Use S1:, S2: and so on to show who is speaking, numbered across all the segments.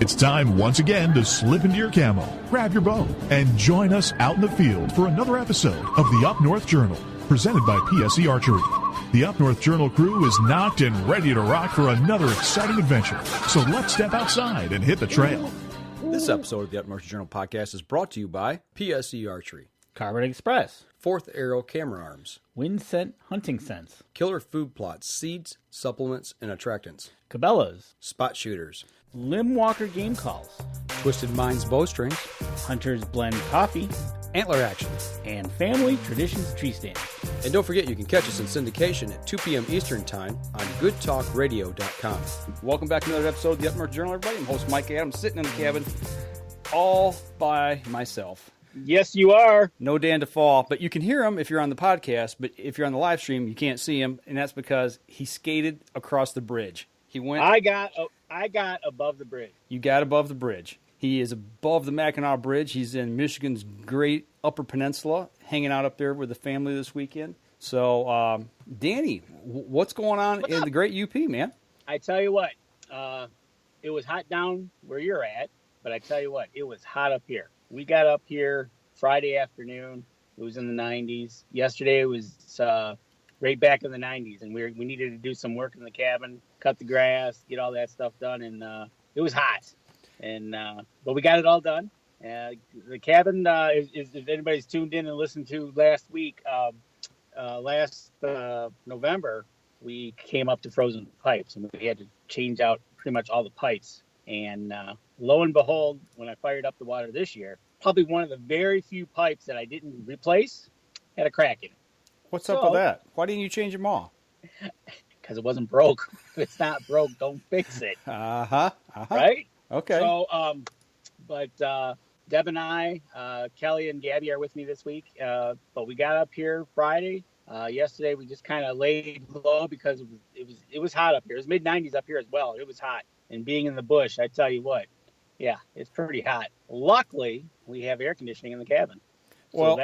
S1: It's time once again to slip into your camo, grab your bow, and join us out in the field for another episode of the Up North Journal, presented by PSE Archery. The Up North Journal crew is knocked and ready to rock for another exciting adventure. So let's step outside and hit the trail.
S2: This episode of the Up North Journal podcast is brought to you by PSE Archery,
S3: Carbon Express,
S2: Fourth Arrow Camera Arms,
S3: Wind Scent Hunting Sense,
S2: Killer Food Plots, Seeds, Supplements, and Attractants,
S3: Cabela's,
S2: Spot Shooters,
S3: Limb Walker Game Calls,
S2: Twisted Minds Bowstrings,
S3: Hunter's Blend Coffee,
S2: Antler Action,
S3: and Family Traditions Tree Stand.
S2: And don't forget you can catch us in syndication at 2 p.m. Eastern Time on goodtalkradio.com. Welcome back to another episode of the Up North Journal, everybody. I'm host Mike Adams, sitting in the cabin all by myself.
S4: Yes, you are.
S2: No Dan DeFauw, but you can hear him if you're on the podcast, but if you're on the live stream, you can't see him, and that's because he skated across the bridge. He went.
S4: I got above the bridge.
S2: You got above the bridge. He is above the Mackinac Bridge. He's in Michigan's great Upper Peninsula, hanging out up there with the family this weekend. So, Danny, what's going on in the great UP, man?
S4: I tell you what, it was hot down where you're at, but I tell you what, it was hot up here. We got up here Friday afternoon. It was in the 90s. Yesterday it was right back in the 90s, and we needed to do some work in the cabin, cut the grass, get all that stuff done, and it was hot. And but we got it all done. The cabin is if anybody's tuned in and listened to last week, last November, we came up to frozen pipes, and we had to change out pretty much all the pipes. And lo and behold, when I fired up the water this year, probably one of the very few pipes that I didn't replace had a crack in it.
S2: What's up with that? Why didn't you change them all?
S4: Because it wasn't broke. If it's not broke, don't fix it. Right?
S2: Okay.
S4: So, but Deb and I, Kelly and Gabby are with me this week. But we got up here Friday. Yesterday we just kind of laid low because it was hot up here. It was mid-90s up here as well. It was hot. And being in the bush, I tell you what, yeah, it's pretty hot. Luckily, we have air conditioning in the cabin.
S2: Well,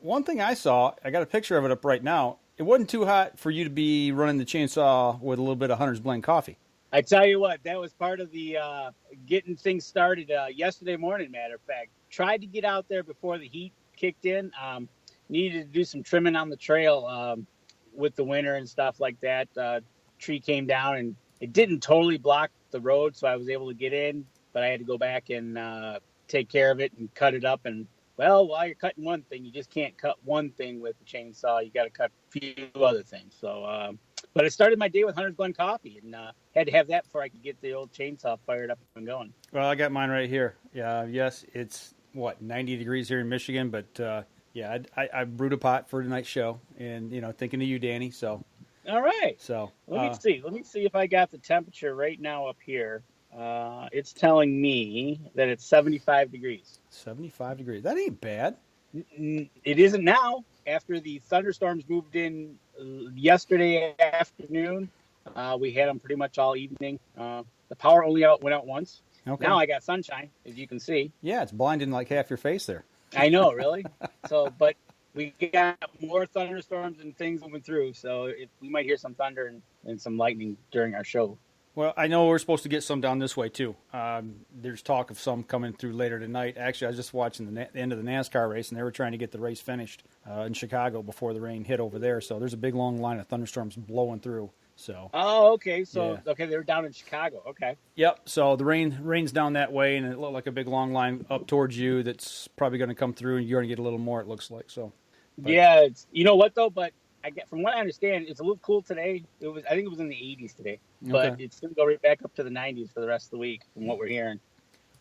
S2: one thing I saw, I got a picture of it up right now. It wasn't too hot for you to be running the chainsaw with a little bit of Hunter's Blend coffee.
S4: I tell you what, that was part of the getting things started yesterday morning, matter of fact. Tried to get out there before the heat kicked in. Needed to do some trimming on the trail with the winter and stuff like that. Tree came down, and it didn't totally block the road, so I was able to get in, but I had to go back and take care of it and cut it up. And, well, while you're cutting one thing, you just can't cut one thing with the chainsaw. You got to cut a few other things. So, but I started my day with Hunter's Blend coffee, and had to have that before I could get the old chainsaw fired up and going.
S2: Well, I got mine right here. Yeah, yes, it's, 90 degrees here in Michigan, but, yeah, I brewed a pot for tonight's show, and, thinking of you, Danny, so.
S4: All right.
S2: So
S4: let me see if I got the temperature right now up here. It's telling me that it's 75 degrees.
S2: 75 degrees. That ain't bad.
S4: It isn't now. After the thunderstorms moved in yesterday afternoon, we had them pretty much all evening. The power only went out once.
S2: Okay.
S4: Now I got sunshine, as you can see.
S2: Yeah, it's blinding like half your face there.
S4: I know, really. But we got more thunderstorms and things moving through, so we might hear some thunder and some lightning during our show.
S2: Well, I know we're supposed to get some down this way, too. There's talk of some coming through later tonight. Actually, I was just watching the end of the NASCAR race, and they were trying to get the race finished in Chicago before the rain hit over there. So there's a big, long line of thunderstorms blowing through. So.
S4: Oh, okay. So,
S2: yeah.
S4: Okay, they were down in Chicago. Okay.
S2: Yep. So the rain's down that way, and it looked like a big, long line up towards you that's probably going to come through, and you're going to get a little more, it looks like. So. But,
S4: yeah, you know what though? But from what I understand, it's a little cool today. I think it was in the 80s today, but
S2: okay.
S4: It's going to go right back up to the 90s for the rest of the week, from what we're hearing.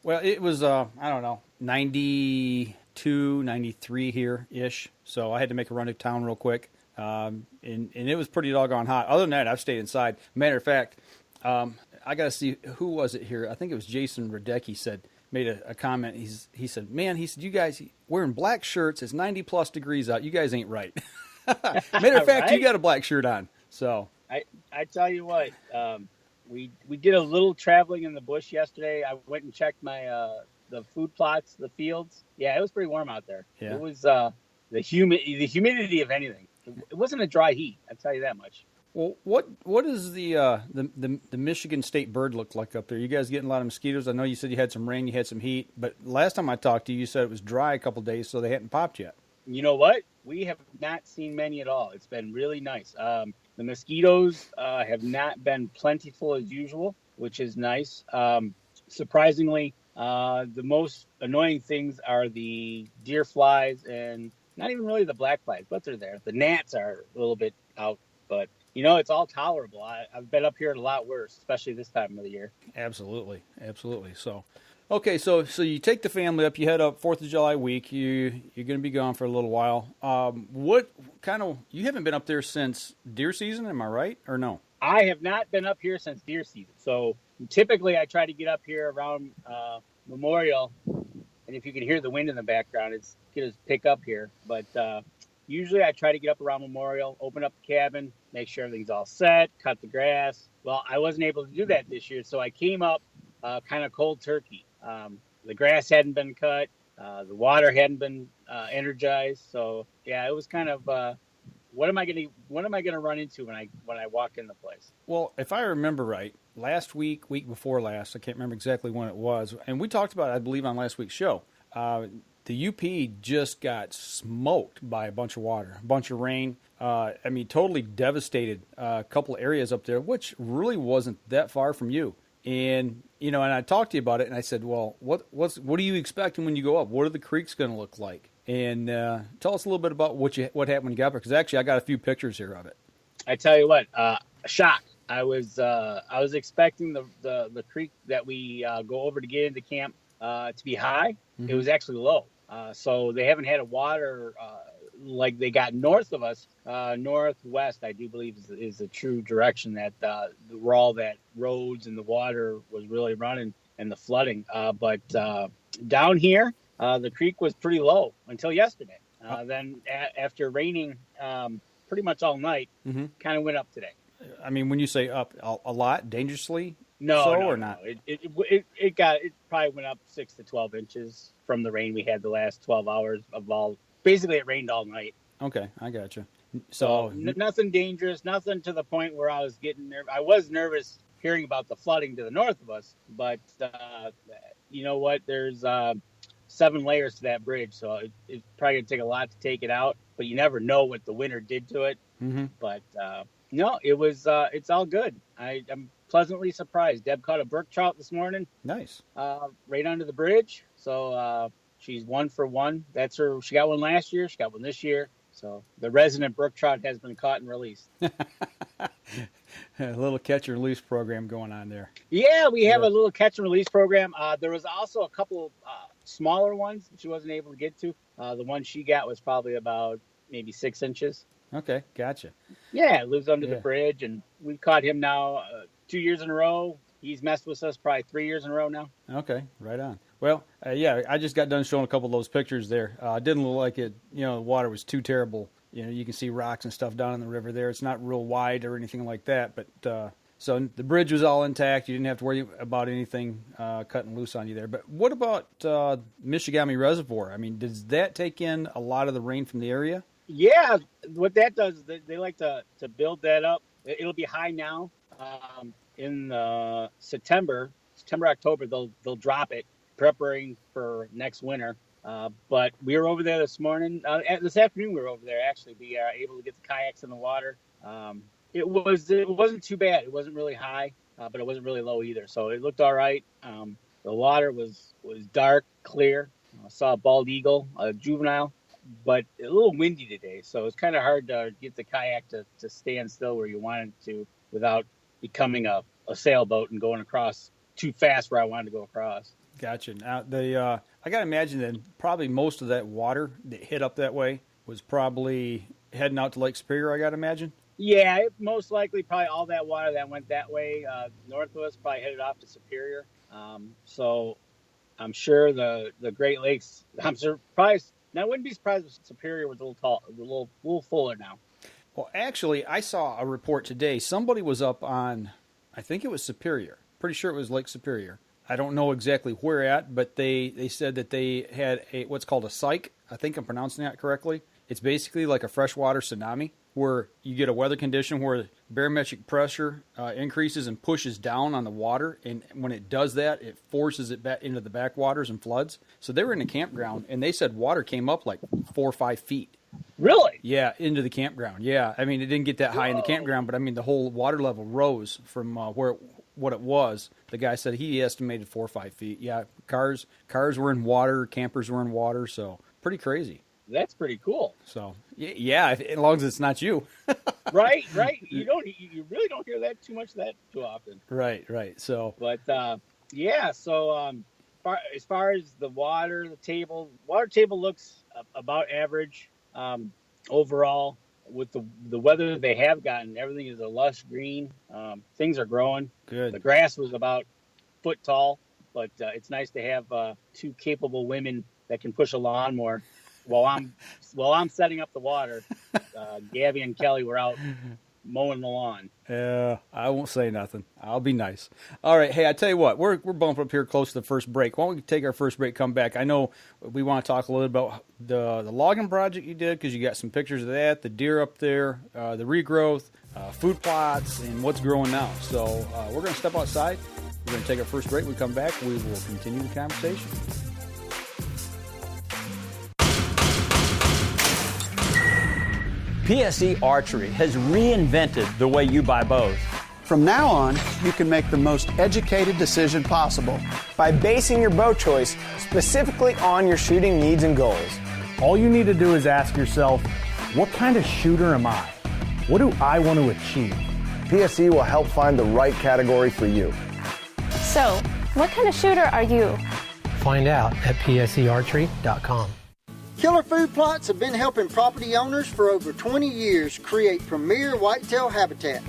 S2: Well, it was I don't know, 92, 93 here ish. So I had to make a run to town real quick, and it was pretty doggone hot. Other than that, I've stayed inside. Matter of fact, I got to see who was it here. I think it was Jason Radecki made a comment. He said, man, you guys wearing black shirts. It's 90 plus degrees out. You guys ain't right. Matter of fact, right? You got a black shirt on. So
S4: I tell you what, we did a little traveling in the bush yesterday. I went and checked my the food plots, the fields. Yeah, it was pretty warm out there.
S2: Yeah.
S4: It was the humidity of anything. It wasn't a dry heat. I'll tell you that much.
S2: Well, what does the Michigan State bird look like up there? You guys getting a lot of mosquitoes? I know you said you had some rain, you had some heat, but last time I talked to you, you said it was dry a couple days, so they hadn't popped yet.
S4: You know what? We have not seen many at all. It's been really nice. The mosquitoes have not been plentiful as usual, which is nice. Surprisingly, the most annoying things are the deer flies and not even really the black flies, but they're there. The gnats are a little bit out, but it's all tolerable. I've been up here a lot worse, especially this time of the year.
S2: Absolutely. So, okay, so you take the family up, you head up 4th of July week. You're going to be gone for a little while. You haven't been up there since deer season, am I right, or no?
S4: I have not been up here since deer season. So typically I try to get up here around Memorial, and if you can hear the wind in the background, it's going to pick up here. But usually I try to get up around Memorial, open up the cabin, make sure everything's all set, cut the grass. Well, I wasn't able to do that this year, so I came up kind of cold turkey. The grass hadn't been cut. The water hadn't been energized. So yeah, it was kind of what am I going to run into when I walk in the place?
S2: Well, if I remember right, last week before last, I can't remember exactly when it was, and we talked about it, I believe, on last week's show. The UP just got smoked by a bunch of water, a bunch of rain. Totally devastated a couple areas up there, which really wasn't that far from you. And and I talked to you about it, and I said, well, what are you expecting when you go up? What are the creeks going to look like? And tell us a little bit about what happened when you got there, because actually I got a few pictures here of it.
S4: I tell you what, a shock. I was expecting the creek that we go over to get into camp to be high. Mm-hmm. It was actually low. So they haven't had a water like they got north of us. Northwest, I do believe, is the true direction that where all that roads and the water was really running and the flooding. But down here, the creek was pretty low until yesterday. Then after raining pretty much all night, kind of went up today.
S2: I mean, when you say up a lot, dangerously?
S4: No,
S2: or not?
S4: It probably went up 6 to 12 inches from the rain we had the last 12 hours of all. Basically, it rained all night.
S2: Okay, I got you. So
S4: nothing dangerous, nothing to the point where I was getting nervous. I was nervous hearing about the flooding to the north of us, but you know what? There's 7 layers to that bridge, so it's probably gonna take a lot to take it out. But you never know what the winter did to it. Mm-hmm. But no, it was. It's all good. I'm pleasantly surprised. Deb caught a brook trout this morning.
S2: Nice.
S4: Right under the bridge. So she's 1 for 1. That's her. She got one last year. She got one this year. So the resident brook trout has been caught and released.
S2: A little catch and release program going on there.
S4: Yeah, we have a little catch and release program. There was also a couple smaller ones she wasn't able to get to. The one she got was probably about maybe 6 inches.
S2: Okay, gotcha.
S4: Yeah, lives under the bridge, and we've caught him now 2 years in a row. He's messed with us probably 3 years in a row now. Okay,
S2: right on. Well, I just got done showing a couple of those pictures there. It didn't look like it, the water was too terrible. You can see rocks and stuff down in the river there. It's not real wide or anything like that, but so the bridge was all intact. You didn't have to worry about anything cutting loose on you there. But what about Michigami Reservoir? I mean, does that take in a lot of the rain from the area?
S4: Yeah, what that does is they like to build that up. It'll be high now. In September, October, they'll drop it, preparing for next winter. But we were over there this morning. This afternoon we were over there. Actually, we are able to get the kayaks in the water. It wasn't too bad. It wasn't really high, but it wasn't really low either. So it looked all right. The water was dark, clear. I saw a bald eagle, a juvenile, but a little windy today. So it's kind of hard to get the kayak to stand still where you want it to without becoming a sailboat and going across too fast where I wanted to go across.
S2: Gotcha. Now, I got to imagine that probably most of that water that hit up that way was probably heading out to Lake Superior, I got to imagine.
S4: Yeah, most likely probably all that water that went that way north of us probably headed off to Superior. So I'm sure the Great Lakes, I'm surprised. Now, I wouldn't be surprised if Superior was a little fuller now.
S2: Well, actually, I saw a report today. Somebody was up on, I think it was Superior. Pretty sure it was Lake Superior. I don't know exactly where at, but they said that they had what's called a psych. I think I'm pronouncing that correctly. It's basically like a freshwater tsunami. where you get a weather condition where barometric pressure increases and pushes down on the water. And when it does that, it forces it back into the backwaters and floods. So they were in a campground, and they said water came up like 4 or 5 feet.
S4: Really?
S2: Yeah, into the campground. Yeah, I mean, it didn't get that high in the campground, but I mean, the whole water level rose from what it was. The guy said he estimated 4 or 5 feet. Yeah, cars were in water, campers were in water, so pretty crazy.
S4: That's pretty cool.
S2: So yeah, as long as it's not you.
S4: right. You really don't hear that too often.
S2: Right. So,
S4: but yeah. So as far as the water table looks about average overall. With the weather they have gotten, everything is a lush green. Things are growing.
S2: Good.
S4: The grass was about foot tall, but it's nice to have 2 capable women that can push a lawnmower. While I'm setting up the water, Gabby and Kelly were out mowing the lawn.
S2: Yeah, I won't say nothing. I'll be nice. All right. Hey, I tell you what, we're bumping up here close to the first break. Why don't we take our first break, come back? I know we want to talk a little bit about the logging project you did, because you got some pictures of that, the deer up there, the regrowth, food plots, and what's growing now. So we're going to step outside. We're going to take our first break. When we come back, we will continue the conversation.
S5: PSE Archery has reinvented the way you buy bows.
S6: From now on, you can make the most educated decision possible
S7: by basing your bow choice specifically on your shooting needs and goals.
S8: All you need to do is ask yourself, what kind of shooter am I? What do I want to achieve?
S9: PSE will help find the right category for you.
S10: So, what kind of shooter are you?
S11: Find out at psearchery.com.
S12: Killer Food Plots have been helping property owners for over 20 years create premier whitetail habitat.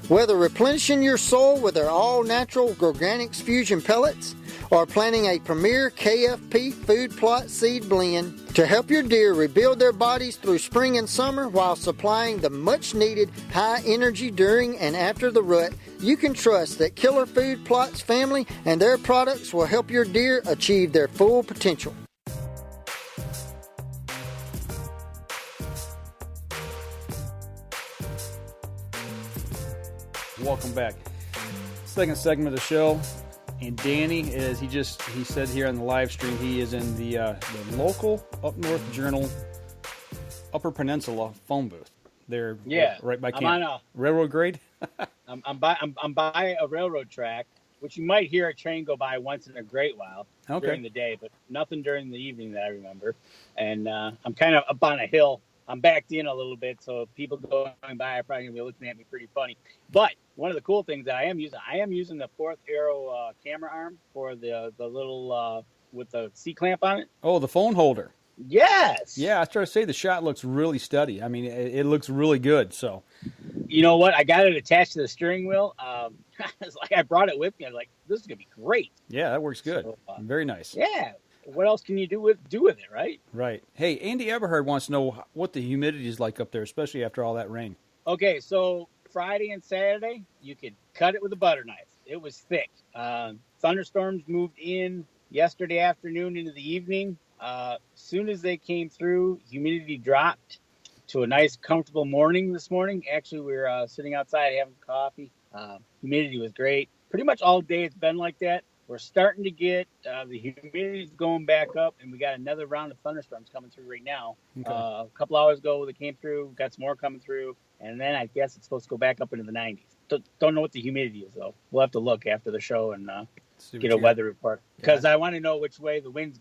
S12: Whether replenishing your soil with their all-natural Organics Fusion pellets or planting a premier KFP food plot seed blend to help your deer rebuild their bodies through spring and summer while supplying the much-needed high energy during and after the rut, you can trust that Killer Food Plots family and their products will help your deer achieve their full potential.
S2: Welcome back. Second segment of the show, and Danny is he said here on the live stream he is in the local Up North Journal Upper Peninsula phone booth. They're right by camp.
S4: I'm on
S2: railroad grade.
S4: I'm by a railroad track, which you might hear a train go by once in a great while during the day, but nothing during the evening that I remember. And I'm kind of up on a hill. I'm backed in a little bit, so people going by are probably going to be looking at me pretty funny. But one of the cool things that I am using the 4th Arrow camera arm for the little with the C-clamp on it.
S2: Oh, the phone holder.
S4: Yes.
S2: Yeah, I was trying to say the shot looks really steady. I mean, it looks really good. So,
S4: you know what? I got it attached to the steering wheel. It's like I brought it with me. I was like, this is going to be great.
S2: Yeah, that works good. So, very nice.
S4: Yeah. What else can you do with it, right?
S2: Right. Hey, Andy Eberhard wants to know what the humidity is like up there, especially after all that rain.
S4: Okay, so Friday and Saturday, you could cut it with a butter knife. It was thick. Thunderstorms moved in yesterday afternoon into the evening. Soon as they came through, humidity dropped to a nice, comfortable morning this morning. Actually, we were sitting outside having coffee. Humidity was great. Pretty much all day it's been like that. We're starting to get the humidity's going back up, and we got another round of thunderstorms coming through right now. Okay. A couple hours ago, they came through, got some more coming through, and then I guess it's supposed to go back up into the 90s. Don't know what the humidity is, though. We'll have to look after the show and get a weather report. Because I want to know which way the wind's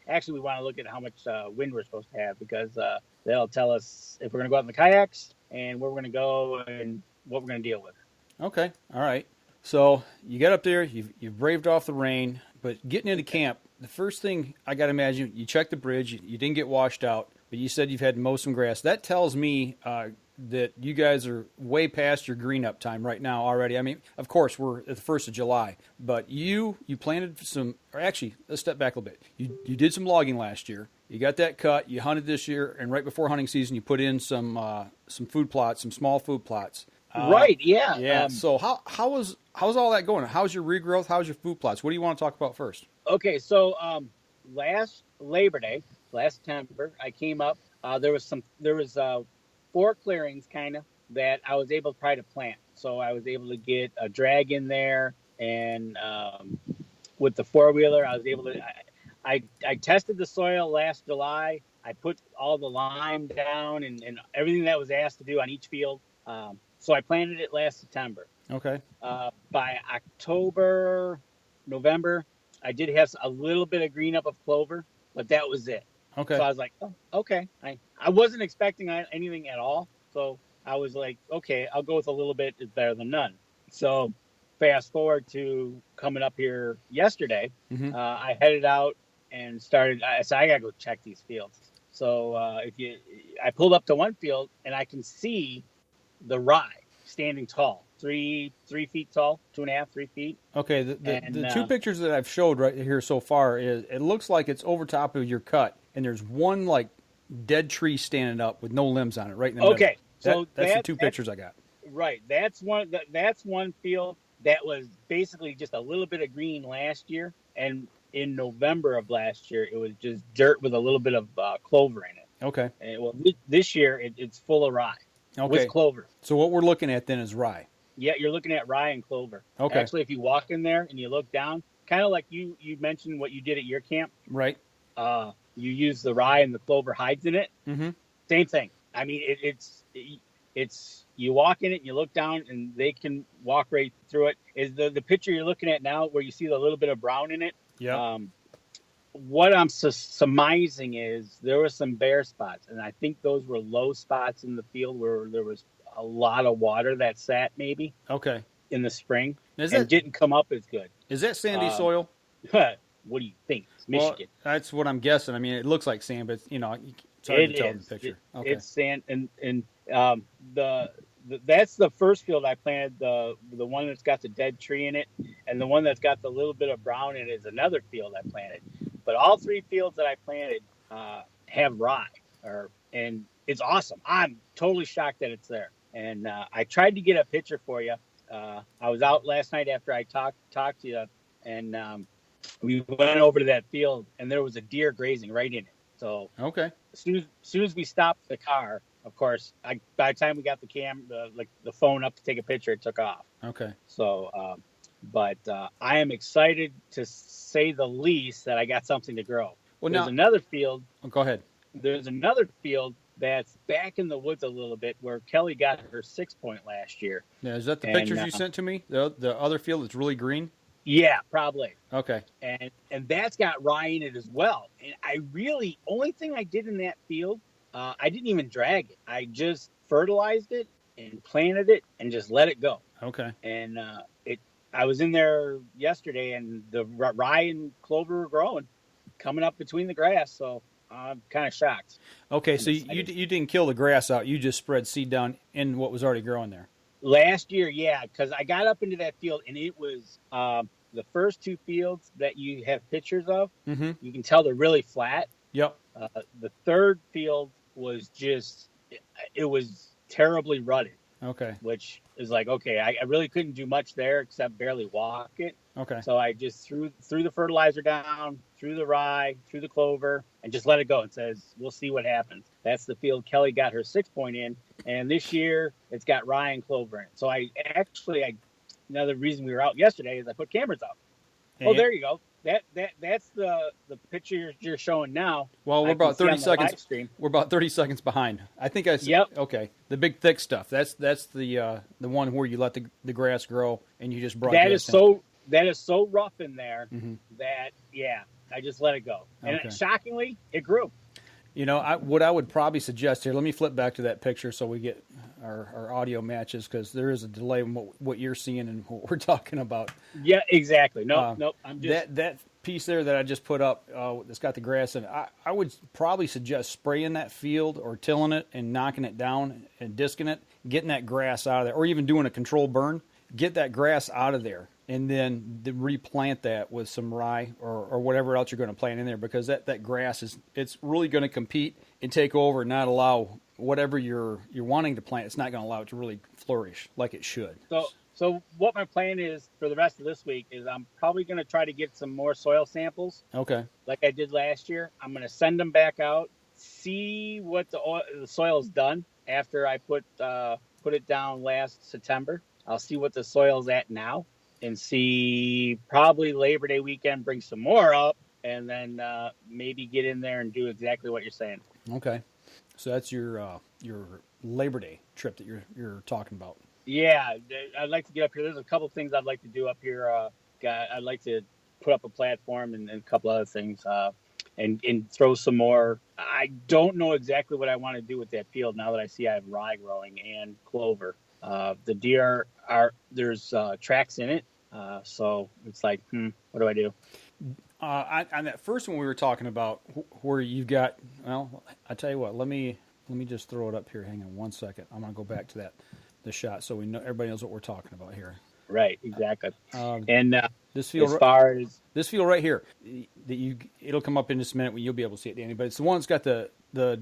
S4: actually, we want to look at how much wind we're supposed to have, because they'll tell us if we're going to go out in the kayaks and where we're going to go and what we're going to deal with.
S2: Okay, all right. So you got up there, you've braved off the rain, but getting into camp, the first thing I got to imagine, you checked the bridge, you didn't get washed out, but you said you've had to mow some grass. That tells me that you guys are way past your green up time right now already. I mean, of course, we're at the 1st of July, but you planted some, or actually, let's step back a little bit. You did some logging last year. You got that cut, you hunted this year, and right before hunting season, you put in some food plots, some small food plots.
S4: Right, yeah.
S2: Yeah, so how's all that going? How's your regrowth? How's your food plots? What do you want to talk about first?
S4: Okay, so last Labor Day, last September, I came up. There was 4 clearings kind of that I was able to try to plant. So I was able to get a drag in there, and with the 4-wheeler, I was able to. I tested the soil last July. I put all the lime down and everything that was asked to do on each field. So I planted it last September.
S2: Okay.
S4: By October, November, I did have a little bit of green up of clover, but that was it.
S2: Okay.
S4: So I was like, oh, okay. I wasn't expecting anything at all. So I was like, okay, I'll go with a little bit is better than none. So fast forward to coming up here yesterday, I headed out and started. So I got to go check these fields. So I pulled up to one field and I can see the rye standing tall, 3 feet tall, 2.5, 3 feet.
S2: Okay. The 2 pictures that I've showed right here so far is it looks like it's over top of your cut, and there's one like dead tree standing up with no limbs on it right in the middle.
S4: Okay. So
S2: that's the 2 pictures I got.
S4: Right. That's one field that was basically just a little bit of green last year, and in November of last year, it was just dirt with a little bit of clover in it.
S2: Okay.
S4: And this year, it's full of rye with clover.
S2: So what we're looking at then is rye.
S4: Yeah, you're looking at rye and clover.
S2: Okay.
S4: Actually, if you walk in there and you look down, kind of like you mentioned what you did at your camp.
S2: Right.
S4: You use the rye and the clover hides in it.
S2: Mm-hmm.
S4: Same thing. I mean, it's you walk in it and you look down and they can walk right through it. Is the picture you're looking at now where you see the little bit of brown in it?
S2: Yeah.
S4: What I'm surmising is there were some bare spots, and I think those were low spots in the field where there was a lot of water that sat maybe.
S2: Okay.
S4: In the spring and didn't come up as good.
S2: Is that sandy soil?
S4: What do you think? It's Michigan.
S2: Well, that's what I'm guessing. I mean, it looks like sand, but it's hard to tell in the picture. Okay.
S4: It's sand, and that's the first field I planted. The one that's got the dead tree in it, and the one that's got the little bit of brown in it is another field I planted. But all 3 fields that I planted have rye, and it's awesome. I'm totally shocked that it's there. And I tried to get a picture for you. I was out last night after I talked to you, and we went over to that field, and there was a deer grazing right in it. So
S2: okay,
S4: as soon as we stopped the car, of course, by the time we got the phone up to take a picture, it took off.
S2: Okay.
S4: So, but I am excited to say the least that I got something to grow.
S2: Well,
S4: there's another field.
S2: Oh, go ahead.
S4: There's another field that's back in the woods a little bit where Kelly got her 6-point last year.
S2: Yeah, is that the pictures you sent to me? The other field that's really green?
S4: Yeah, probably.
S2: Okay.
S4: And that's got rye in it as well. And only thing I did in that field, I didn't even drag it. I just fertilized it and planted it and just let it go.
S2: Okay.
S4: And I was in there yesterday, and the rye and clover were growing, coming up between the grass. So I'm kind of shocked.
S2: Okay, so you didn't kill the grass out. You just spread seed down in what was already growing there.
S4: Last year, yeah, because I got up into that field, and it was the first 2 fields that you have pictures of.
S2: Mm-hmm.
S4: You can tell they're really flat.
S2: Yep.
S4: The third field was it was terribly rutted.
S2: Okay.
S4: Which is like, okay, I really couldn't do much there except barely walk it.
S2: Okay.
S4: So I just threw the fertilizer down, threw the rye, threw the clover, and just let it go. It says, we'll see what happens. That's the field Kelly got her 6-point in. And this year, it's got rye and clover in it. So another reason we were out yesterday is I put cameras up. Oh, there you go. That's the picture you're showing now.
S2: Well, we're about 30 seconds. We're about 30 seconds behind. I think I said.
S4: Yep.
S2: Okay. The big thick stuff. That's the one where you let the grass grow and you just broadcast.
S4: That is so rough in there
S2: mm-hmm.
S4: that I just let it go. And shockingly, it grew.
S2: What I would probably suggest here. Let me flip back to that picture so we get our audio matches, because there is a delay in what you're seeing and what we're talking about.
S4: Yeah, exactly. Nope. I'm just
S2: that piece there that I just put up that's got the grass in it. I would probably suggest spraying that field or tilling it and knocking it down and disking it, getting that grass out of there, or even doing a controlled burn. Get that grass out of there, and then replant that with some rye or whatever else you're going to plant in there, because that grass it's really going to compete and take over and not allow whatever you're wanting to plant. It's not going to allow it to really flourish like it should.
S4: So what my plan is for the rest of this week is I'm probably going to try to get some more soil samples.
S2: Okay.
S4: Like I did last year. I'm going to send them back out, see what the soil's done, after I put it down last September. I'll see what the soil's at now and see probably Labor Day weekend, bring some more up, and then maybe get in there and do exactly what you're saying.
S2: Okay. So that's your Labor Day trip that you're talking about.
S4: Yeah, I'd like to get up here. There's a couple things I'd like to do up here. I'd like to put up a platform and a couple other things and throw some more. I don't know exactly what I want to do with that field now that I see I have rye growing and clover. The deer there's tracks in it. So it's like, what do I do?
S2: On that first one we were talking about where you've got, well, I tell you what, let me just throw it up here. Hang on one second. I'm going to go back to the shot so we know everybody knows what we're talking about here.
S4: Right, exactly. And
S2: this field,
S4: as far as
S2: this field right here, it'll come up in just a minute when you'll be able to see it, Danny. But it's the one that's got the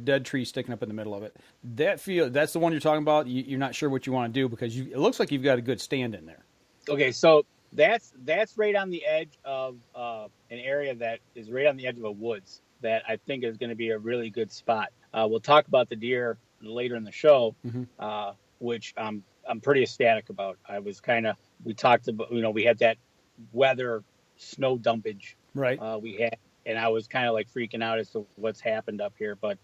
S2: dead tree sticking up in the middle of it. That field, that's the one you're talking about. You're not sure what you want to do because it looks like you've got a good stand in there.
S4: Okay, so that's right on the edge of an area that is right on the edge of a woods that I think is going to be a really good spot. We'll talk about the deer later in the show, which I'm pretty ecstatic about. We talked about, we had that weather snow dumpage.
S2: Right.
S4: We had, and I was kind of like freaking out as to what's happened up here. But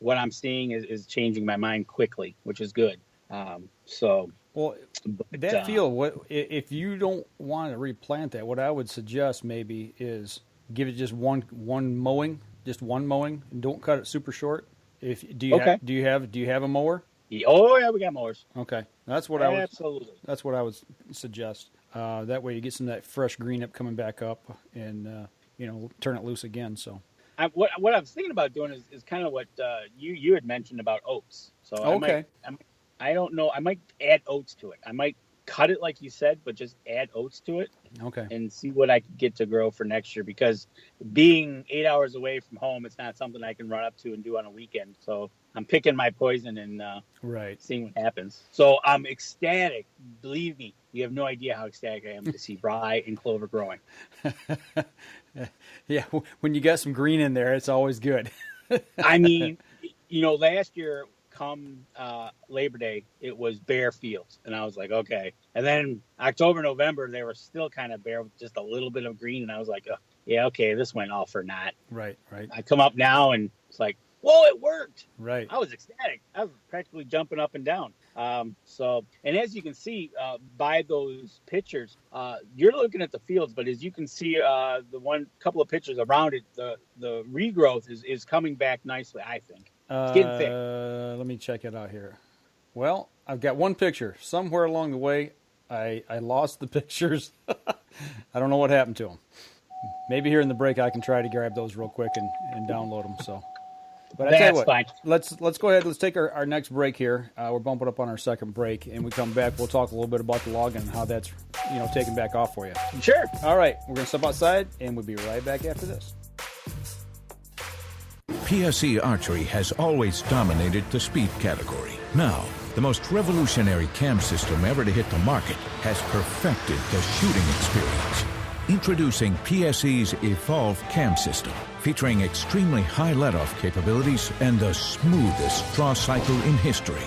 S4: what I'm seeing is changing my mind quickly, which is good. Well,
S2: that field, if you don't want to replant that, what I would suggest maybe is give it just one mowing, and don't cut it super short. Do you have a mower?
S4: Oh yeah, we got mowers.
S2: Okay, that's what That's what I would suggest. That way you get some of that fresh green up coming back up, and turn it loose again. So
S4: what I was thinking about doing is kind of what you had mentioned about oats. So
S2: okay,
S4: I don't know. I might add oats to it. I might cut it like you said, but just add oats to it.
S2: Okay, and
S4: see what I can get to grow for next year. Because being 8 hours away from home, it's not something I can run up to and do on a weekend. So I'm picking my poison and seeing what happens. So I'm ecstatic. Believe me, you have no idea how ecstatic I am to see rye and clover growing.
S2: Yeah, when you got some green in there, it's always good.
S4: I mean, last year, come Labor Day, it was bare fields. And I was like, okay. And then October, November, they were still kind of bare with just a little bit of green. And I was like, yeah, okay, this went all for naught.
S2: Right.
S4: I come up now and it's like, whoa, it worked.
S2: Right.
S4: I was ecstatic. I was practically jumping up and down. And as you can see by those pictures, you're looking at the fields, but as you can see, the couple of pictures around it, the regrowth is coming back nicely, I think. It's getting thick.
S2: Let me check it out here. Well, I've got one picture. Somewhere along the way, I lost the pictures. I don't know what happened to them. Maybe here in the break I can try to grab those real quick and download them. So, but I tell you what,
S4: fine.
S2: Let's go ahead. Let's take our next break here. We're bumping up on our second break, and we come back. We'll talk a little bit about the logging and how that's taking back off for you.
S4: Sure.
S2: All right, we're gonna step outside, and we'll be right back after this.
S13: PSE Archery has always dominated the speed category. Now, the most revolutionary cam system ever to hit the market has perfected the shooting experience. Introducing PSE's Evolve Cam System, featuring extremely high let-off capabilities and the smoothest draw cycle in history.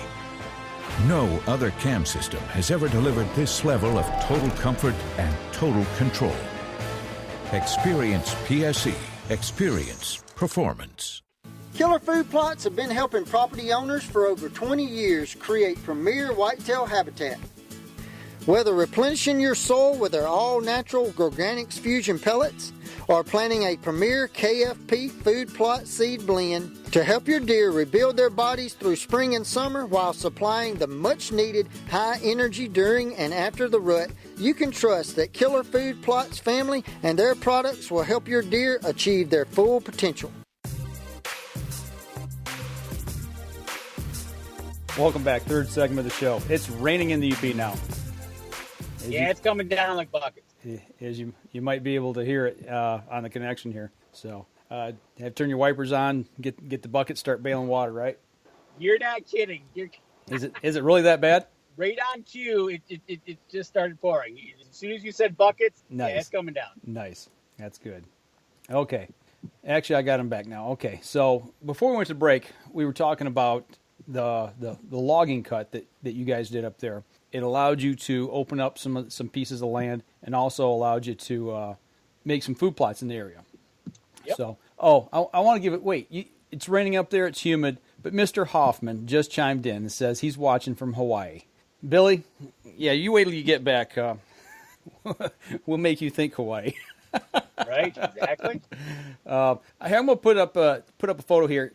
S13: No other cam system has ever delivered this level of total comfort and total control. Experience PSE. Experience performance.
S12: Killer Food Plots have been helping property owners for over 20 years create premier whitetail habitat. Whether replenishing your soil with their all-natural Organics Fusion pellets or planting a premier KFP food plot seed blend to help your deer rebuild their bodies through spring and summer while supplying the much-needed high energy during and after the rut, you can trust that Killer Food Plots family and their products will help your deer achieve their full potential.
S2: Welcome back, third segment of the show. It's raining in the UP now.
S4: It's coming down like buckets.
S2: As you might be able to hear it on the connection here. So have to turn your wipers on, get the bucket, start bailing water, right?
S4: You're not kidding.
S2: Is it really that bad?
S4: Right on cue, it just started pouring. As soon as you said buckets,
S2: nice.
S4: Yeah, it's coming down.
S2: Nice. That's good. Okay. Actually, I got them back now. Okay. So before we went to break, we were talking about the logging cut that you guys did up there, it allowed you to open up some pieces of land and also allowed you to make some food plots in the area.
S4: Yep.
S2: So, I want to give it. Wait, it's raining up there. It's humid. But Mr. Hoffman just chimed in and says he's watching from Hawaii. Billy, yeah, you wait till you get back. We'll make you think Hawaii.
S4: Right, exactly.
S2: I'm going to put up a photo here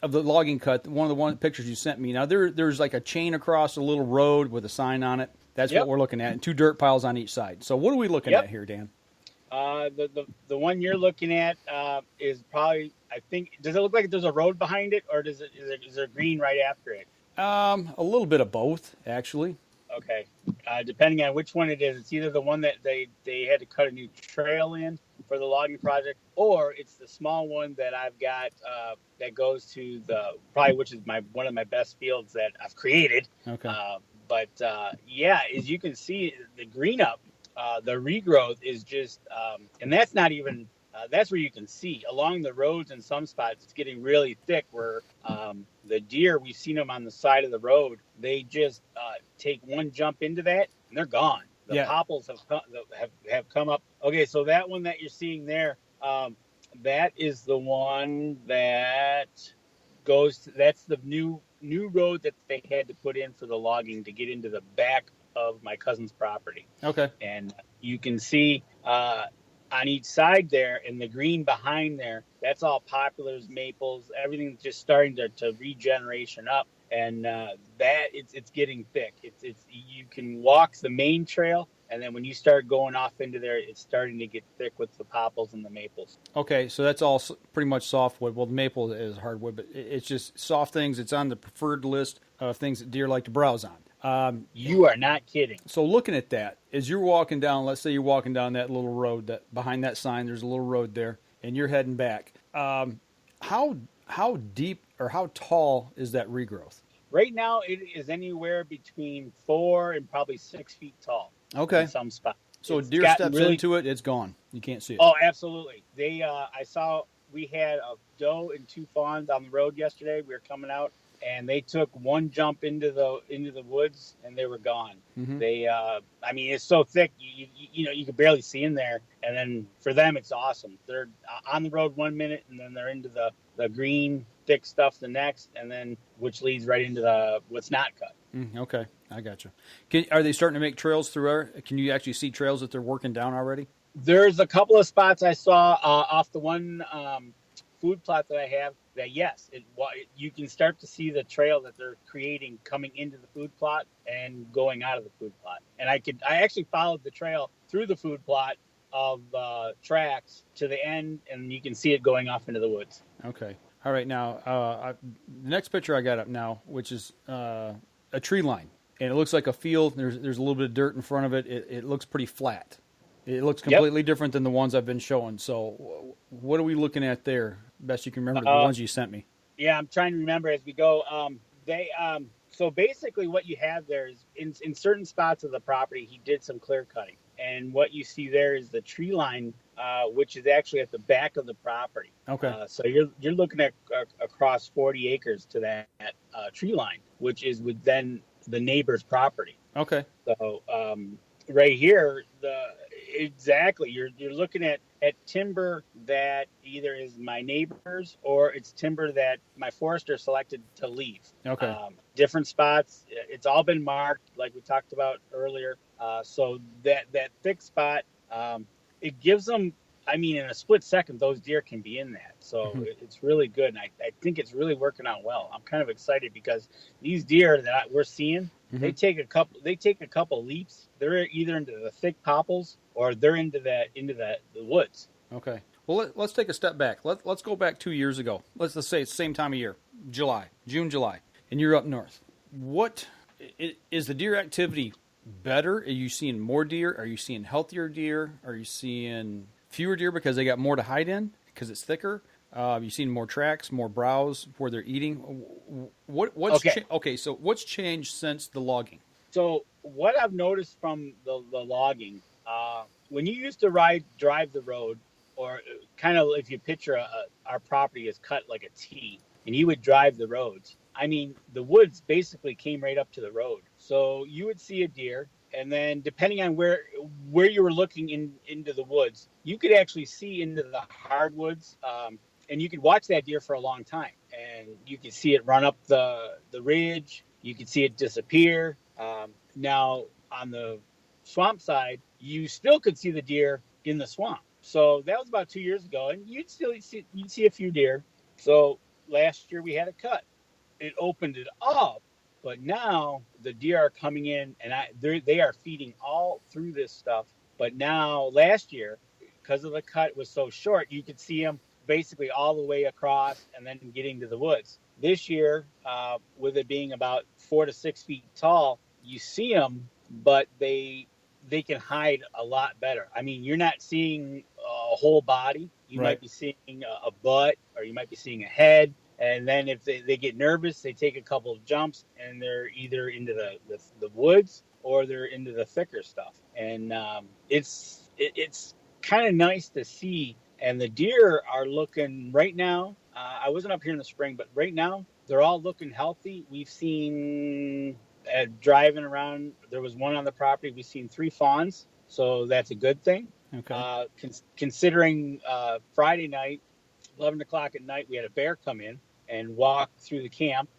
S2: of the logging cut. One of the pictures you sent me. Now there's like a chain across a little road with a sign on it. That's what we're looking at, and 2 dirt piles on each side. So what are we looking at here, Dan?
S4: The one you're looking at is probably, I think, does it look like there's a road behind it, or is there green right after it?
S2: A little bit of both, actually.
S4: Okay. Depending on which one it is, it's either the one that they had to cut a new trail in for the logging project, or it's the small one that I've got that goes to which is one of my best fields that I've created.
S2: Okay.
S4: But as you can see, the green up, the regrowth is just, and that's not even, that's where you can see along the roads in some spots, it's getting really thick where the deer, we've seen them on the side of the road. They just take one jump into that and they're gone. The popples have come up. Okay, so that one that you're seeing there, that is the one that that's the new road that they had to put in for the logging to get into the back of my cousin's property.
S2: Okay.
S4: And you can see on each side there, and the green behind there, that's all poplars, maples, everything's just starting to regeneration up. And that it's getting thick. It's you can walk the main trail, and then when you start going off into there, it's starting to get thick with the popples and the maples.
S2: Okay, so that's all pretty much softwood. Well, the maple is hardwood, but it's just soft things. It's on the preferred list of things that deer like to browse on.
S4: You are not kidding.
S2: So looking at that, as you're walking down, let's say you're walking down that little road, that behind that sign, there's a little road there, and you're heading back. How deep or how tall is that regrowth?
S4: Right now, it is anywhere between 4 and probably 6 feet tall.
S2: Okay.
S4: In some spots.
S2: So deer steps into it, it's gone. You can't see it.
S4: Oh, absolutely. I saw we had a doe and 2 fawns on the road yesterday. We were coming out, and they took one jump into the woods, and they were gone.
S2: Mm-hmm.
S4: It's so thick, you could barely see in there. And then for them, it's awesome. They're on the road 1 minute, and then they're into the green, thick stuff the next, and then which leads right into what's not cut.
S2: Okay, I got you. Are they starting to make trails through there? Can you actually see trails that they're working down already?
S4: There's a couple of spots I saw off the one food plot that I have that, yes, you can start to see the trail that they're creating coming into the food plot and going out of the food plot. And I actually followed the trail through the food plot of tracks to the end, and you can see it going off into the woods.
S2: Okay. All right. Now, the next picture I got up now, which is a tree line, and it looks like a field. There's a little bit of dirt in front of it. It looks pretty flat. It looks completely different than the ones I've been showing. So what are we looking at there? Best you can remember, the ones you sent me.
S4: Yeah, I'm trying to remember as we go. So basically what you have there is in certain spots of the property, he did some clear cutting. And what you see there is the tree line, which is actually at the back of the property.
S2: Okay.
S4: So you're looking at across 40 acres to that tree line, which is with then the neighbor's property.
S2: Okay.
S4: So right here, you're looking at timber that either is my neighbor's or it's timber that my forester selected to leave.
S2: Okay.
S4: Different spots. It's all been marked like we talked about earlier. So that thick spot, it gives them, in a split second, those deer can be in that. So it's really good. And I think it's really working out well. I'm kind of excited because these deer that we're seeing, they take a couple leaps. They're either into the thick popples or they're into the woods.
S2: Okay. Well, let's take a step back. Let's go back 2 years ago. Let's say it's the same time of year, June, July, and you're up north. What is the deer activity better? Are you seeing more deer? Are you seeing healthier deer? Are you seeing fewer deer because they got more to hide in because it's thicker? You've seen more tracks, more browse where they're eating. So what's changed since the logging?
S4: So what I've noticed from the logging, when you used to drive the road, or kind of if you picture our property is cut like a T, and you would drive the roads, I mean, the woods basically came right up to the road. So you would see a deer, and then depending on where you were looking into the woods, you could actually see into the hardwoods, and you could watch that deer for a long time. And you could see it run up the ridge. You could see it disappear. Now, on the swamp side, you still could see the deer in the swamp. So that was about 2 years ago, and you'd see a few deer. So last year we had a cut. It opened it up, but now the deer are coming in, and they are feeding all through this stuff. But now last year, because of the cut was so short, you could see them basically all the way across and then getting to the woods. This year, with it being about 4 to 6 feet tall, you see them, but they can hide a lot better. I mean, you're not seeing a whole body. You might be seeing a butt, or you might be seeing a head. And then if they get nervous, they take a couple of jumps, and they're either into the woods or they're into the thicker stuff. And it's kind of nice to see. And the deer are looking right now. I wasn't up here in the spring, but right now they're all looking healthy. We've seen driving around. There was one on the property. We've seen 3 fawns, so that's a good thing.
S2: Okay.
S4: Considering Friday night, 11 o'clock at night, we had a bear come in and walk through the camp.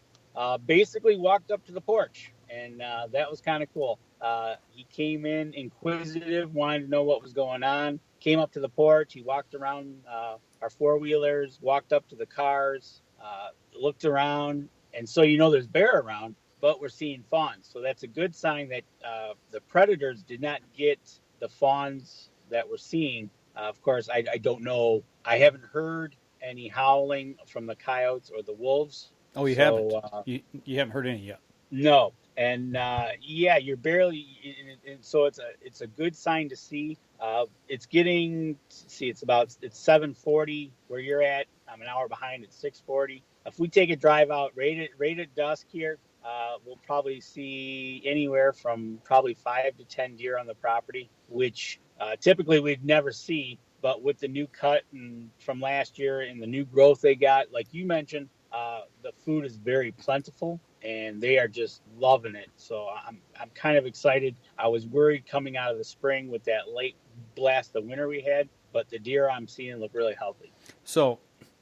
S4: Basically walked up to the porch, and that was kind of cool. He came in inquisitive, wanted to know what was going on. Came up to the porch. He walked around our 4-wheelers, walked up to the cars, looked around, and so there's bear around, but we're seeing fawns. So that's a good sign that the predators did not get the fawns that we're seeing. Of course, I don't know. I haven't heard any howling from the coyotes or the wolves.
S2: Oh, you haven't? You haven't heard any yet?
S4: No. And you're barely. And so it's a good sign to see. It's getting. It's 7:40 where you're at. I'm an hour behind at 6:40. If we take a drive out right at dusk here, we'll probably see anywhere from probably 5 to 10 deer on the property, which typically we'd never see. But with the new cut and from last year and the new growth they got, like you mentioned, the food is very plentiful, and they are just loving it. So I'm kind of excited. I was worried coming out of the spring with that late blast of winter we had, but the deer I'm seeing look really healthy.
S2: So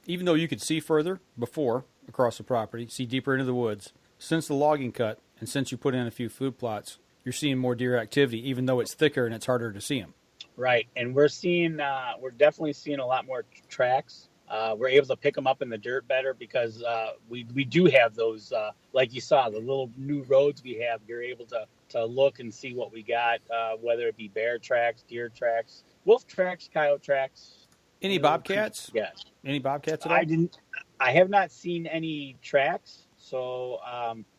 S2: even though you could see further before across the property, see deeper into the woods, since the logging cut and since you put in a few food plots, you're seeing more deer activity, even though it's thicker and it's harder to see them.
S4: Right, and we're definitely seeing a lot more tracks. We're able to pick them up in the dirt better because we do have those, like you saw, the little new roads we have. You're able to look and see what we got, whether it be bear tracks, deer tracks, wolf tracks, coyote tracks.
S2: Any bobcats?
S4: Yes.
S2: Any bobcats at all?
S4: I have not seen any tracks, so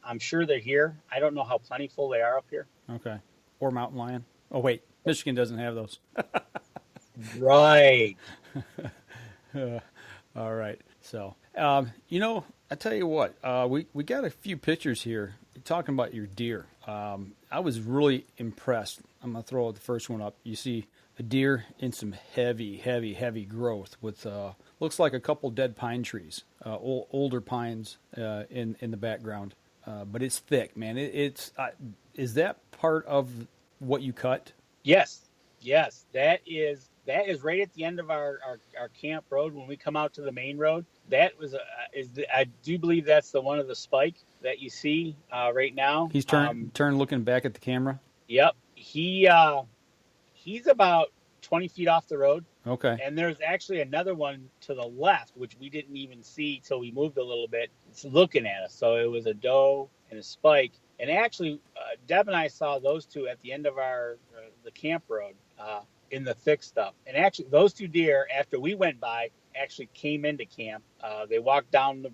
S4: I'm sure they're here. I don't know how plentiful they are up here.
S2: Okay. Or mountain lion. Oh, wait. Michigan doesn't have those.
S4: Right.
S2: All right. So, I tell you what, we got a few pictures here talking about your deer. I was really impressed. I'm going to throw the first one up. You see a deer in some heavy growth with looks like a couple dead pine trees, older pines in the background. But it's thick, man. Is that part of what you cut?
S4: Yes. That is right at the end of our camp road when we come out to the main road. That was I do believe that's the one of the spike that you see right now.
S2: He's turned looking back at the camera.
S4: Yep. He's about 20 feet off the road.
S2: Okay.
S4: And there's actually another one to the left, which we didn't even see till we moved a little bit. It's looking at us. So it was a doe and a spike. And actually, Deb and I saw those two at the end of the camp road in the thick stuff. And actually, those 2 deer, after we went by, actually came into camp. They walked down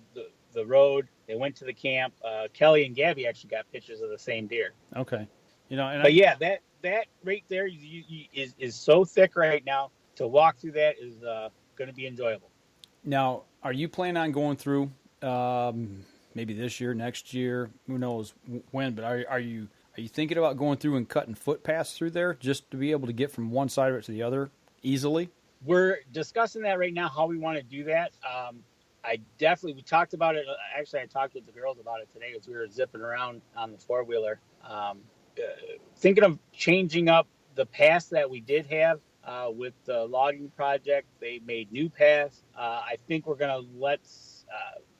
S4: the road. They went to the camp. Kelly and Gabby actually got pictures of the same deer.
S2: Okay.
S4: That right there is so thick right now. To walk through that is going to be enjoyable.
S2: Now, are you planning on going through maybe this year, next year, who knows when? But are you thinking about going through and cutting footpaths through there just to be able to get from one side of it to the other easily?
S4: We're discussing that right now, how we want to do that. I definitely, we talked about it. Actually, I talked with the girls about it today as we were zipping around on the 4-wheeler. Thinking of changing up the paths that we did have with the logging project. They made new paths. I think we're going to let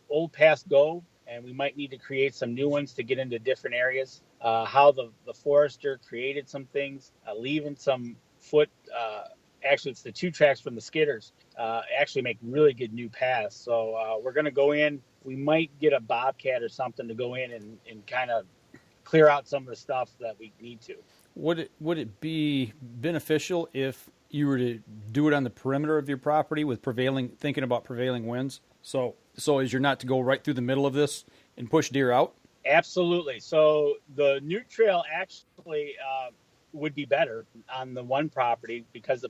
S4: old paths go, and we might need to create some new ones to get into different areas. How the forester created some things, leaving some foot. Actually, it's the 2 tracks from the skidders. Actually make really good new paths. So we're going to go in. We might get a bobcat or something to go in and kind of clear out some of the stuff that we need to.
S2: Would it be beneficial if you were to do it on the perimeter of your property with thinking about prevailing winds? So as you're not to go right through the middle of this and push deer out?
S4: Absolutely. So the new trail actually would be better on the one property because the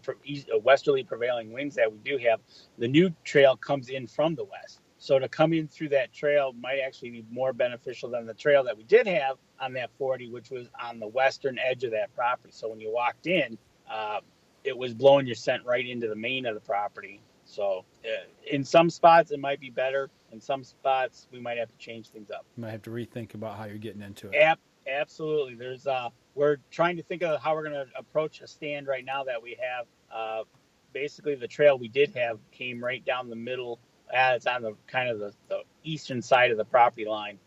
S4: westerly prevailing winds that we do have. The new trail comes in from the west. So to come in through that trail might actually be more beneficial than the trail that we did have on that 40, which was on the western edge of that property. So when you walked in, it was blowing your scent right into the main of the property. So in some spots, it might be better. In some spots, we might have to change things up.
S2: You might have to rethink about how you're getting into it.
S4: Absolutely. We're trying to think of how we're going to approach a stand right now that we have. Basically, the trail we did have came right down the middle. It's on the kind of the eastern side of the property line.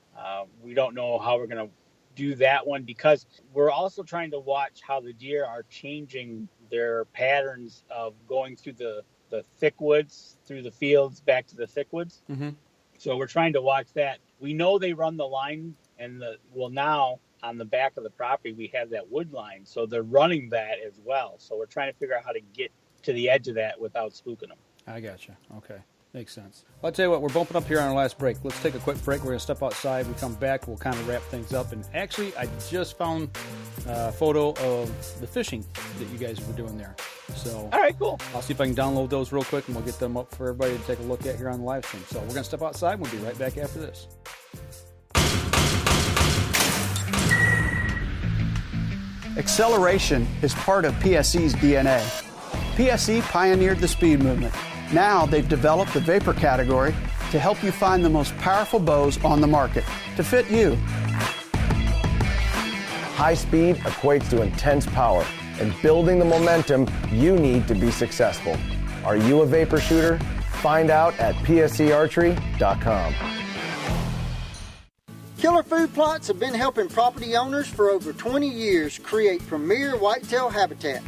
S4: We don't know how we're going to do that one because we're also trying to watch how the deer are changing their patterns of going through the thick woods, through the fields, back to the thick woods.
S2: Mm-hmm.
S4: So we're trying to watch that. We know they run the line and now on the back of the property, we have that wood line. So they're running that as well. So we're trying to figure out how to get to the edge of that without spooking them.
S2: I gotcha. Okay. Makes sense. Well, I'll tell you what, we're bumping up here on our last break. Let's take a quick break. We're going to step outside. We come back, we'll kind of wrap things up. And actually, I just found a photo of the fishing that you guys were doing there. So,
S4: all right, cool.
S2: I'll see if I can download those real quick, and we'll get them up for everybody to take a look at here on the live stream. So we're going to step outside. We'll be right back after this.
S6: Acceleration is part of PSE's DNA. PSE pioneered the speed movement. Now they've developed the vapor category to help you find the most powerful bows on the market to fit you.
S9: High speed equates to intense power and building the momentum you need to be successful. Are you a vapor shooter? Find out at psearchery.com.
S12: Killer Food Plots have been helping property owners for over 20 years create premier whitetail habitat.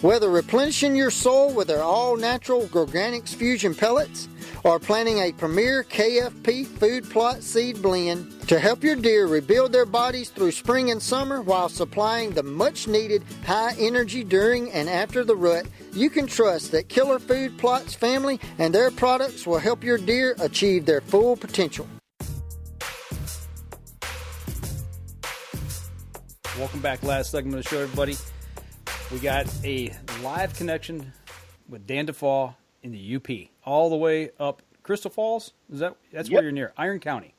S12: Whether replenishing your soil with their all-natural Organics Fusion pellets or planting a premier KFP food plot seed blend to help your deer rebuild their bodies through spring and summer while supplying the much-needed high energy during and after the rut, you can trust that Killer Food Plots family and their products will help your deer achieve their full potential.
S2: Welcome back. Last segment of the show, everybody. We got a live connection with Dan DeFauw in the UP, all the way up Crystal Falls. That's
S4: Yep.
S2: Where you're near Iron County.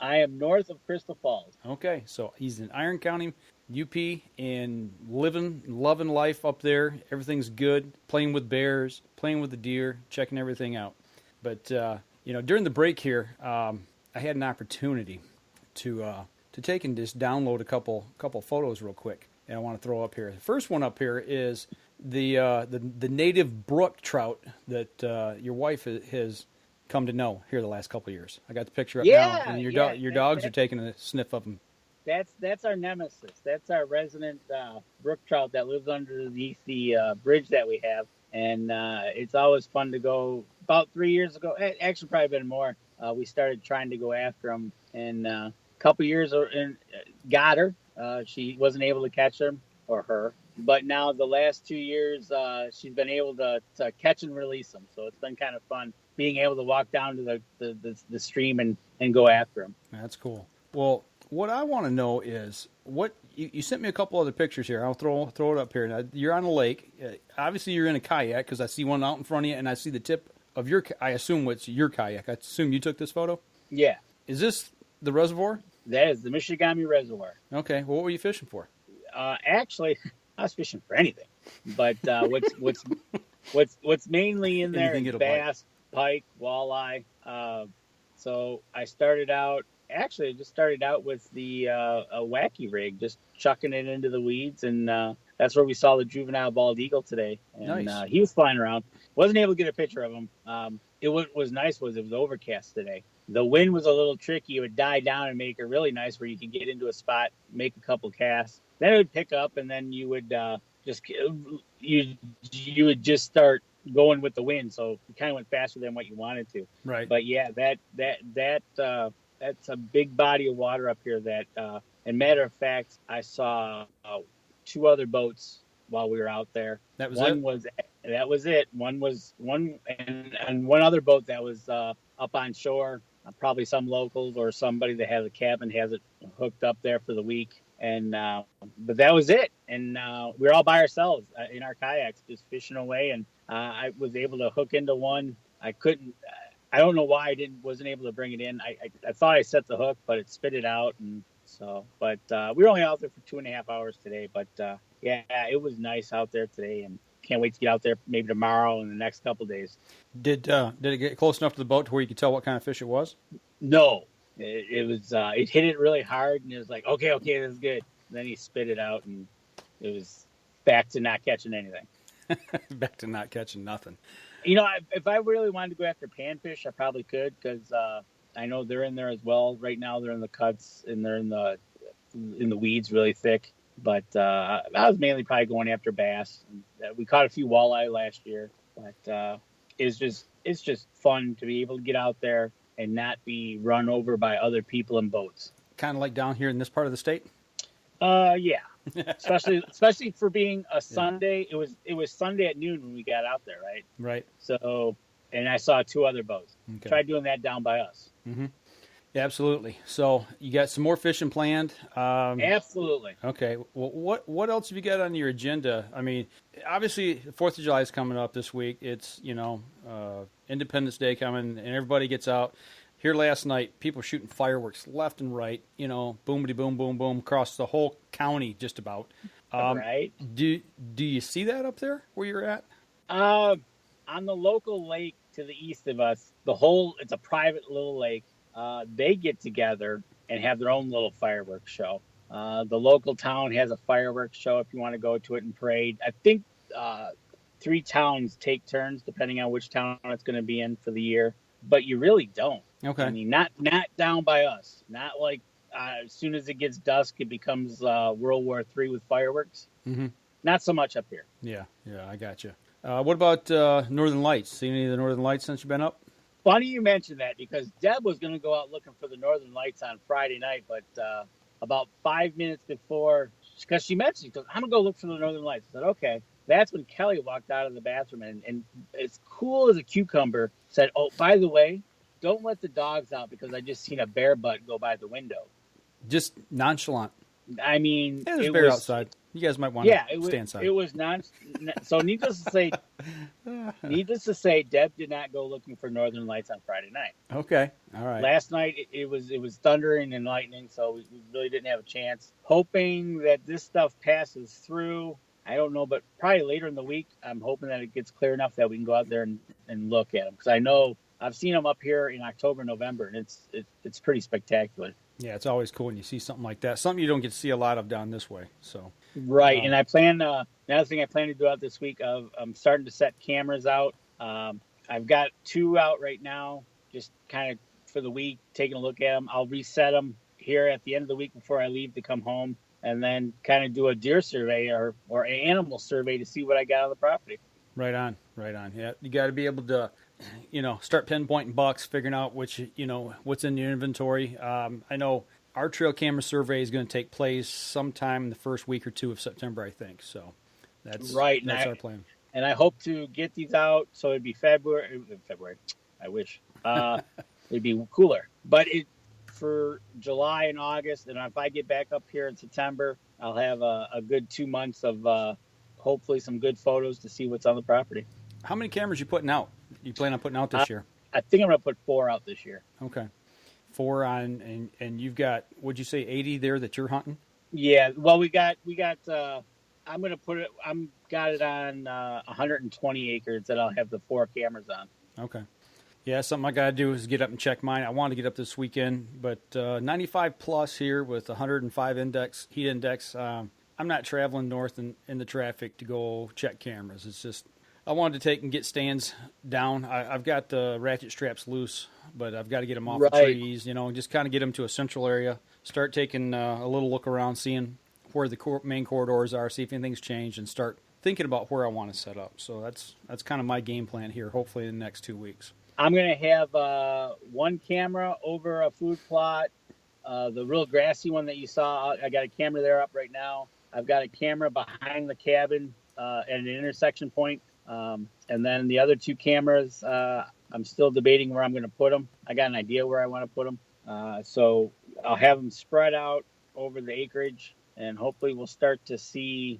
S4: I am north of Crystal Falls.
S2: Okay, so he's in Iron County, UP, and loving life up there. Everything's good. Playing with bears, playing with the deer, checking everything out. But during the break here, I had an opportunity to take and just download a couple photos real quick. And I want to throw up here. The first one up here is the native brook trout that your wife has come to know here the last couple of years. I got the picture up now, and your dogs are taking a sniff of them.
S4: That's our nemesis. That's our resident brook trout that lives underneath the bridge that we have, and it's always fun to go. About 3 years ago, actually probably been more, we started trying to go after them, and a couple years and got her. She wasn't able to catch them or her, but now the last 2 years she's been able to catch and release them. So it's been kind of fun being able to walk down to the stream and go after them.
S2: That's cool. Well, what I want to know is what you sent me a couple other pictures here. I'll throw it up here. Now, you're on a lake. Obviously, you're in a kayak because I see one out in front of you, and I see the tip of your. I assume it's your kayak. I assume you took this photo.
S4: Yeah.
S2: Is this the reservoir?
S4: That is the Michigami Reservoir.
S2: Okay. Well, what were you fishing for?
S4: Actually, I was fishing for anything, but what's mainly in there is bass, pike, walleye. So I started out. Actually, I just started out with the a wacky rig, just chucking it into the weeds, and that's where we saw the juvenile bald eagle today. And
S2: Nice.
S4: He was flying around. Wasn't able to get a picture of him. What was nice was it was overcast today. The wind was a little tricky. It would die down and make it really nice where you could get into a spot, make a couple casts. Then it would pick up, and then you would you would just start going with the wind. So you kind of went faster than what you wanted to.
S2: Right.
S4: But yeah, that's a big body of water up here that, and matter of fact, I saw 2 other boats while we were out there.
S2: That was
S4: it. One was and one other boat that was up on shore, probably some locals or somebody that has a cabin has it hooked up there for the week. And but that was it. And we were all by ourselves in our kayaks, just fishing away. And I was able to hook into one. I couldn't. I don't know why I wasn't able to bring it in. I thought I set the hook, but it spit it out, and so. But we were only out there for 2.5 hours today. But yeah, it was nice out there today, and can't wait to get out there maybe tomorrow and the next couple of days.
S2: Did it get close enough to the boat to where you could tell what kind of fish it was?
S4: No, it was. It hit it really hard, and it was like, okay, this is good. And then he spit it out, and it was back to not catching anything.
S2: Back to not catching nothing.
S4: You know, if I really wanted to go after panfish, I probably could, because I know they're in there as well. Right now, they're in the cuts and they're in the weeds really thick. But I was mainly probably going after bass. We caught a few walleye last year, but it's just fun to be able to get out there and not be run over by other people in boats.
S2: Kind of like down here in this part of the state.
S4: Yeah. especially for being a Sunday. It was Sunday at noon when we got out there, right?
S2: Right.
S4: So, and I saw 2 other boats.
S2: Okay.
S4: Tried doing that down by us.
S2: Mm-hmm. Yeah, absolutely. So you got some more fishing planned?
S4: Absolutely.
S2: Okay. Well, what else have you got on your agenda? I mean, obviously, the 4th of July is coming up this week. It's, Independence Day coming, and everybody gets out. Here last night, people shooting fireworks left and right, boomity boom, boom, boom, across the whole county just about.
S4: Right.
S2: Do you see that up there where you're at?
S4: On the local lake to the east of us, it's a private little lake. They get together and have their own little fireworks show. The local town has a fireworks show if you want to go to it and parade. I think 3 towns take turns depending on which town it's going to be in for the year, but you really don't.
S2: Okay.
S4: I mean, not down by us. Not like as soon as it gets dusk, it becomes World War III with fireworks.
S2: Mm-hmm.
S4: Not so much up here.
S2: Yeah, I got you. What about Northern Lights? Seen any of the Northern Lights since you've been up?
S4: Funny you mentioned that, because Deb was going to go out looking for the Northern Lights on Friday night, but about 5 minutes before, because she mentioned, she goes, I'm going to go look for the Northern Lights. I said, okay. That's when Kelly walked out of the bathroom and as cool as a cucumber said, oh, by the way, don't let the dogs out because I just seen a bear butt go by the window.
S2: Just nonchalant.
S4: I mean,
S2: there's a bear outside. You guys might want to stay inside.
S4: It was so needless to say, Deb did not go looking for Northern Lights on Friday night.
S2: Okay. All right.
S4: Last night it was thundering and lightning, so we really didn't have a chance. Hoping that this stuff passes through. I don't know, but probably later in the week, I'm hoping that it gets clear enough that we can go out there and look at them. Because I know I've seen them up here in October, November, and it's pretty spectacular.
S2: Yeah, it's always cool when you see something like that. Something you don't get to see a lot of down this way. So
S4: right, and I plan another thing I plan to do out this week. I'm starting to set cameras out. I've got 2 out right now, just kind of for the week, taking a look at them. I'll reset them here at the end of the week before I leave to come home, and then kind of do a deer survey or an animal survey to see what I got on the property.
S2: Right on. Yeah, you got to be able to, start pinpointing bucks, figuring out which, what's in your inventory. I know our trail camera survey is going to take place sometime in the first week or 2 of September, I think. So that's right. That's our plan.
S4: And I hope to get these out so it'd be February. I wish it'd be cooler, but for July and August, and if I get back up here in September, I'll have a good 2 months of hopefully some good photos to see what's on the property.
S2: How many cameras you putting out? You plan on putting out this year?
S4: I think I'm going to put 4 out this year.
S2: Okay. 4 on, and you've got, would you say 80 there that you're hunting?
S4: Yeah. Well, we got. I'm going to put it. Got it on 120 acres that I'll have the 4 cameras on.
S2: Okay. Yeah, something I got to do is get up and check mine. I wanted to get up this weekend, but 95 plus here with 105 heat index. I'm not traveling north in the traffic to go check cameras. It's just I wanted to take and get stands down. I've got the ratchet straps loose, but I've got to get them off the trees, and just kind of get them to a central area. Start taking a little look around, seeing where the main corridors are, see if anything's changed, and start thinking about where I want to set up. So that's kind of my game plan here, hopefully in the next 2 weeks.
S4: I'm going to have one camera over a food plot, the real grassy one that you saw. I got a camera there up right now. I've got a camera behind the cabin at an intersection point. And then the other 2 cameras, I'm still debating where I'm going to put them. I got an idea where I want to put them. So I'll have them spread out over the acreage, and hopefully we'll start to see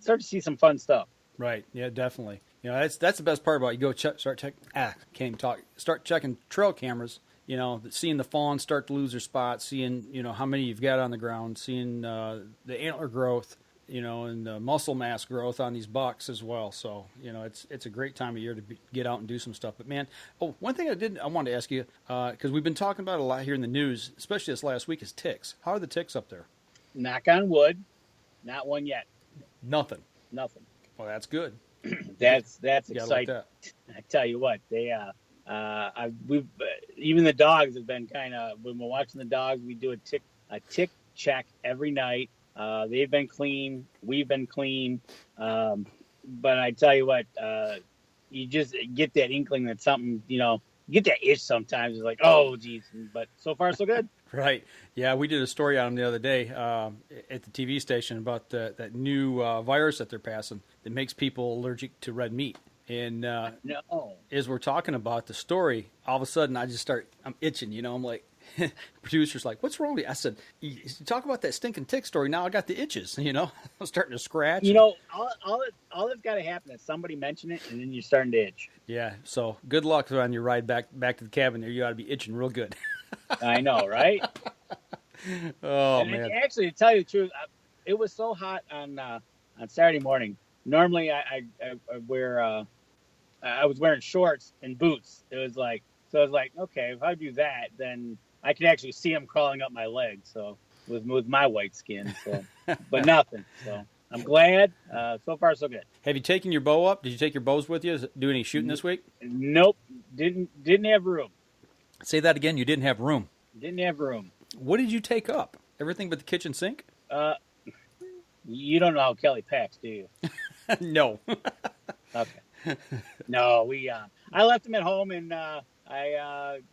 S4: some fun stuff.
S2: Right. Yeah, definitely. That's the best part about it. You go start checking trail cameras, seeing the fawns start to lose their spots, seeing, how many you've got on the ground, seeing the antler growth, and the muscle mass growth on these bucks as well. So, it's a great time of year to get out and do some stuff. But, man, one thing I wanted to ask you, because we've been talking about it a lot here in the news, especially this last week, is ticks. How are the ticks up there?
S4: Knock on wood, not one yet.
S2: Nothing.
S4: Well,
S2: that's good.
S4: That's exciting. Like that. I tell you what, they even the dogs have been kind of, when we're watching the dogs, we do a tick check every night. They've been clean, we've been clean, but I tell you what, you just get that inkling that something, you get that itch sometimes. It's like, oh geez, but so far so good.
S2: Right. Yeah, we did a story on them the other day at the TV station about that new virus that they're passing that makes people allergic to red meat. And as we're talking about the story, all of a sudden I'm itching, I'm like, the producer's like, what's wrong with you? I said, you talk about that stinking tick story, now I got the itches, I'm starting to scratch.
S4: All that's got to happen is somebody mention it, and then you're starting to itch.
S2: Yeah, so good luck on your ride back to the cabin there. You ought to be itching real good.
S4: I know, right?
S2: Man.
S4: Actually, to tell you the truth, it was so hot on Saturday morning. Normally, I was wearing shorts and boots. It was like, okay, if I do that, then I can actually see them crawling up my legs. So with my white skin, but nothing. So I'm glad. So far, so good.
S2: Have you taken your bow up? Did you take your bows with you? Do any shooting this week?
S4: Nope. Didn't have room.
S2: Say that again. You didn't have room.
S4: Didn't have room.
S2: What did you take up? Everything but the kitchen sink?
S4: You don't know how Kelly packs, do you?
S2: No.
S4: Okay. No, I left him at home, and I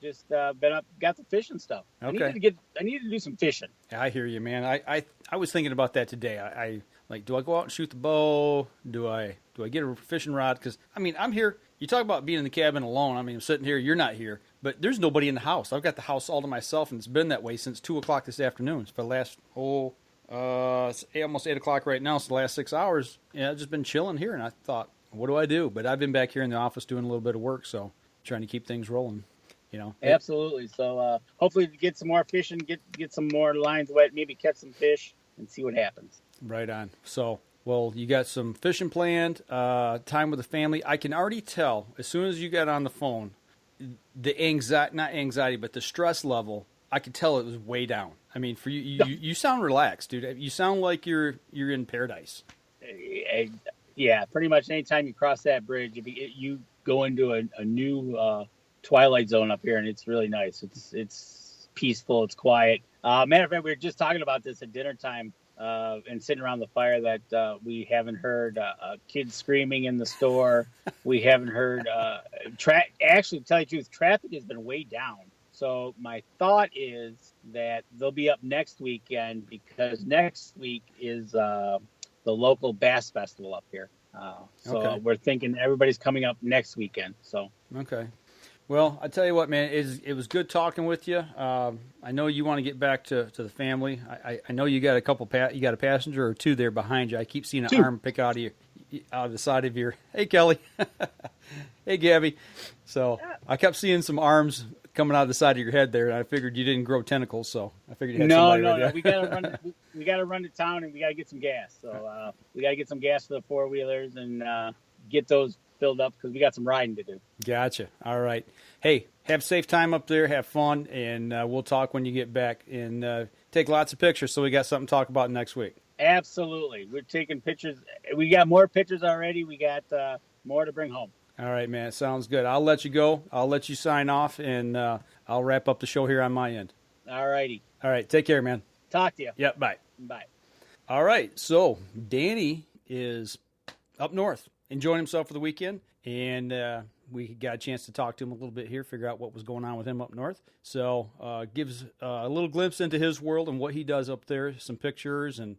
S4: just been up, got the fishing stuff.
S2: Okay.
S4: I need to do some fishing.
S2: Yeah, I hear you, man. I was thinking about that today. I do I go out and shoot the bow? Do I get a fishing rod? Because I'm here. You talk about being in the cabin alone. I'm sitting here. You're not here, but there's nobody in the house. I've got the house all to myself, and it's been that way since 2:00 this afternoon. For the last it's almost 8 o'clock right now. So the last 6 hours, I've just been chilling here, and I thought, what do I do? But I've been back here in the office doing a little bit of work, so trying to keep things rolling.
S4: Absolutely. So hopefully get some more fishing, get some more lines wet, maybe catch some fish, and see what happens.
S2: Right on. So, well, you got some fishing planned, time with the family. I can already tell as soon as you got on the phone, not anxiety, but the stress level, I could tell it was way down. For you sound relaxed, dude. You sound like you're in paradise.
S4: Yeah, pretty much anytime you cross that bridge, you go into a new twilight zone up here, and it's really nice. It's peaceful. It's quiet. Matter of fact, we were just talking about this at dinner time and sitting around the fire that we haven't heard kids screaming in the store. We haven't heard actually, to tell you the truth, traffic has been way down. So my thought is that they'll be up next weekend because next week is the local bass festival up here. So we're thinking everybody's coming up next weekend. So
S2: okay. Well, I tell you what, man, it was good talking with you. I know you want to get back to the family. I know you got you got a passenger or two there behind you. I keep seeing an arm pick out of the side of your. Hey, Kelly. Hey, Gabby. So I kept seeing some arms coming out of the side of your head there, and I figured you didn't grow tentacles, so I figured you had somebody right there.
S4: We got to run to town, and we got to get some gas. So we got to get some gas for the four-wheelers and get those filled up because we got some riding to do.
S2: Gotcha. All right. Hey, have a safe time up there. Have fun, and we'll talk when you get back. And take lots of pictures so we got something to talk about next week.
S4: Absolutely. We're taking pictures. We got more pictures already. We got more to bring home.
S2: All right, man. Sounds good. I'll let you go. I'll let you sign off, and I'll wrap up the show here on my end.
S4: All righty.
S2: All right. Take care, man.
S4: Talk to you.
S2: Yep. Bye.
S4: Bye.
S2: All right. So Danny is up north, enjoying himself for the weekend, and we got a chance to talk to him a little bit here, figure out what was going on with him up north. So gives a little glimpse into his world and what he does up there, some pictures, and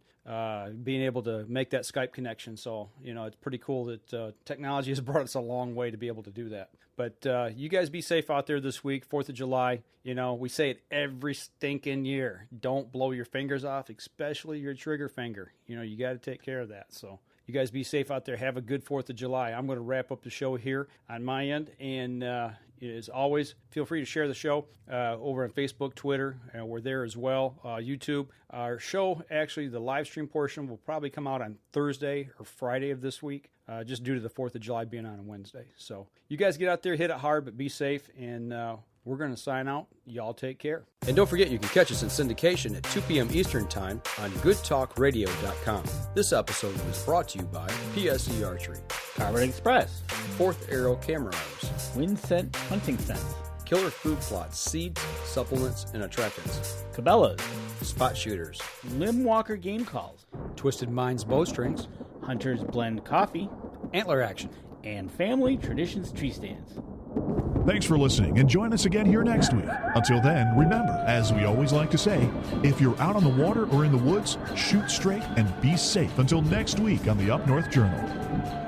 S2: being able to make that Skype connection. So, it's pretty cool that technology has brought us a long way to be able to do that. But you guys be safe out there this week, 4th of July. We say it every stinking year. Don't blow your fingers off, especially your trigger finger. You got to take care of that. So you guys be safe out there. Have a good 4th of July. I'm going to wrap up the show here on my end. And as always, feel free to share the show over on Facebook, Twitter. We're there as well. YouTube. Our show, actually, the live stream portion will probably come out on Thursday or Friday of this week, just due to the 4th of July being on a Wednesday. So you guys get out there, hit it hard, but be safe. And we're going to sign out. Y'all take care. And don't forget, you can catch us in syndication at 2 p.m. Eastern Time on goodtalkradio.com. This episode was brought to you by PSE Archery,
S3: Carbon Express,
S2: Fourth Arrow Camera Arms,
S3: Winsent Hunting Scents,
S2: Killer Food Plots, Seeds, Supplements, and Attractants,
S3: Cabela's,
S2: Spot Shooters,
S3: Limb Walker Game Calls,
S2: Twisted Minds Bowstrings,
S3: Hunter's Blend Coffee,
S2: Antler Action,
S3: and Family Traditions Tree Stands.
S1: Thanks for listening, and join us again here next week. Until then, remember, as we always like to say, if you're out on the water or in the woods, shoot straight and be safe until next week on the Up North Journal.